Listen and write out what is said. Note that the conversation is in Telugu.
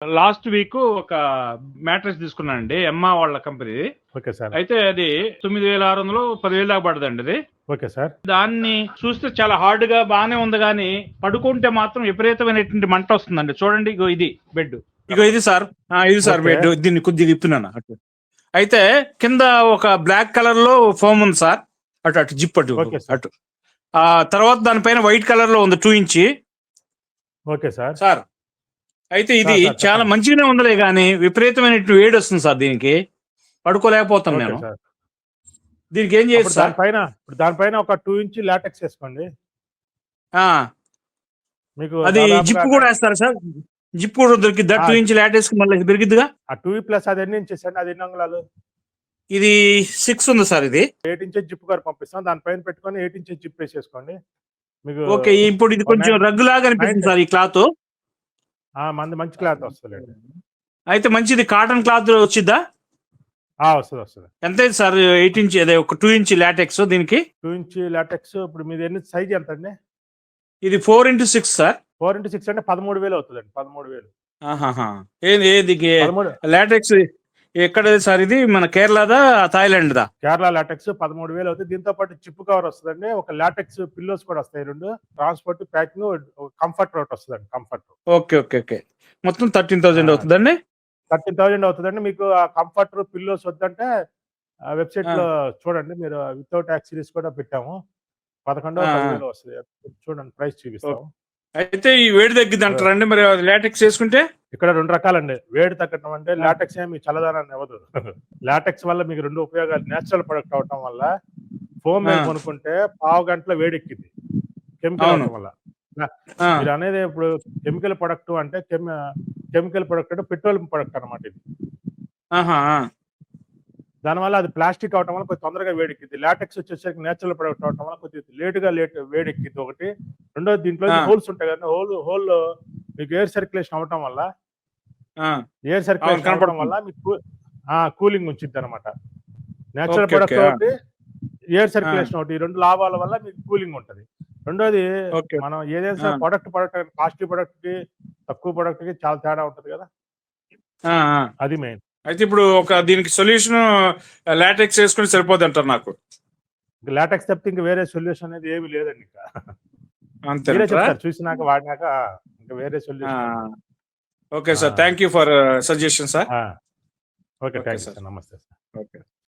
లాస్ట్ వీక్ ఒక మ్యాట్రెస్ తీసుకున్నానండి ఎమ్మా వాళ్ళ కంపెనీ. Okay sir. అయితే అది 9600 10,000 దాకా పడదండి అది. Okay sir. దాన్ని చూస్తే చాలా హార్డ్ గా బాగానే ఉంది, కానీ పడుకుంటే మాత్రం విపరీతమైనటువంటి మంట వస్తుందండి. చూడండి, ఇగో ఇది బెడ్, ఇగో ఇది సార్, ఇది సార్ ఓకే. బెడ్. దీన్ని కొద్దిగా ఇప్పున్నాను అటు. అయితే కింద ఒక బ్లాక్ కలర్ లో ఫోమ్ ఉంది సార్, అటు అటు జిప్ అటు ఓకే సార్. అటు. ఆ తర్వాత దానిపైన వైట్ కలర్ లో ఉంది 2 ఇంచ్. Okay sir. సార్ అయితే ఇది సార్, సార్, చాలా చెప్పండి. మంచిగానే ఉందలే, కానీ విపరీతమైన వేడి వస్తుంది సార్, దీనికి పడుకోలేకపోతాను ఓకే నేను. సార్. దీనికి ఏం అప్పుడు చేయొచ్చు సార్? దానిపైన ఒక 2 ఇంచ్ లాటెక్స్ వేసుకోండి. ఆ, మీకు అది దాదాపుగా జిప్ కూడా వేస్తారా సార్? జిప్ కూడా దొరికిద్దా? 2 ఇంచ్ లాటెక్స్ మళ్ళీ పెరిగిద్దిగా. ఆ 2 ప్లస్ అది ఎన్ని ఇంచెస్ అండి? అది ఎన్ని అంగుళాలు? ఇది 6 ఉంది సార్. ఇది 8 ఇంచెస్ జిప్ గారు పంపిస్తాం. దానిపైన పెట్టుకొని 8 ఇంచెస్ జిప్ వేసేసుకోండి. మీకు ఓకే. ఇప్పుడు ఇది కొంచెం రగ్గులాగా అనిపిస్తుంది సార్ ఈ క్లాత్. మంచి క్లాత్ వస్తుందండి. అయితే మంచిది కాటన్ క్లాత్ వచ్చిద్దా? వస్తుంది. ఎంత అయింది సార్? 8 ఇంచ్ అదే ఒక 2 ఇంచ్ లాటెక్స్ దీనికి. 2 ఇంచ్ లాటెక్స్ ఇప్పుడు మీది ఎన్ని సైజ్ ఎంత అండి? ఇది 4x6 సార్. 4x6 అంటే 13,000 అవుతుందండి. 13,000. ఏది లాటెక్స్ ఎక్కడ సార్? ఇది మన కేరళదా థాయిలాండ్ దా? కేరళ లాటెక్స్ 13,000 అవుతుంది. దీంతో పాటు చిప్ కవర్ వస్తుందండి. ఒక లాటెక్స్ పిల్లోస్ కూడా వస్తాయి 2. ట్రాన్స్పోర్ట్, ప్యాకింగ్, కంఫర్ట్ ఒకటి వస్తుందండి. కంఫర్ట్. ఓకే. మొత్తం 13,000 అవుతుందండి. 13,000 అవుతుందండి. మీకు ఆ కంఫర్టర్, పిల్లోస్ వద్దంటే వెబ్సైట్ లో చూడండి. మీరు వితౌట్ యాక్సరీస్ కూడా పెట్టాము. 11,000 వస్తుంది. చూడండి, ప్రైస్ చూపిస్తాము. అయితే ఈ వేడి తగ్గిద్ది అంటారండి మరి లాటెక్స్ వేసుకుంటే? ఇక్కడ 2 రకాలండి. వేడి తగ్గడం అంటే లాటెక్స్ ఏమి చల్లదనాన్ని ఇవ్వదు. లాటెక్స్ వల్ల మీకు 2 ఉపయోగాలు. నేచురల్ ప్రొడక్ట్ అవటం వల్ల ఫోమ్ మీద కొనుక్కుంటే పావు గంటలో వేడెక్కింది కెమికల్ అవటం వల్ల. మీరు అనేది ఇప్పుడు కెమికల్ ప్రొడక్ట్ అంటే కెమికల్ ప్రొడక్ట్ అంటే పెట్రోలియం ప్రొడక్ట్ అనమాట ఇది. దానివల్ల అది ప్లాస్టిక్ అవటం వల్ల కొంచెం తొందరగా వేడెక్కింది. లాటెక్స్ వచ్చేసరికి నేచురల్ ప్రొడక్ట్ అవటం వల్ల కొంచెం లేటుగా వేడెక్కింది ఒకటి. రెండోది, దీంట్లో హోల్స్ ఉంటాయి కదా, హోల్ మీకు ఎయిర్ సర్క్యులేషన్ అవటం వల్ల మీకు కూలింగ్ ఉంచిద్ది అనమాట. నేచురల్ ప్రొడక్ట్ ఒకటి, ఎయిర్ సర్క్యులేషన్ ఒకటి. ఈ 2 లాభాల వల్ల మీకు కూలింగ్ ఉంటది. రెండోది, మనం ఏదైనా ప్రొడక్ట్ కాస్ట్లీ ప్రొడక్ట్ కి తక్కువ ప్రొడక్ట్ కి చాలా తేడా ఉంటది కదా, అది మెయిన్. అయితే ఇప్పుడు దీనికి సొల్యూషన్ లాటెక్స్ వేసుకుని సరిపోద్ది అంటారు నాకు. లాటెక్స్ తప్పితే ఇంకా వేరే సొల్యూషన్ అనేది ఏమి లేదండి. ఇంకా అంతే చెప్తారు చూసినాక, వాడినాక ఇంకా వేరే solution. Okay sir, thank you for suggestion sir. Okay, thank you sir. నమస్తే సార్. ఓకే.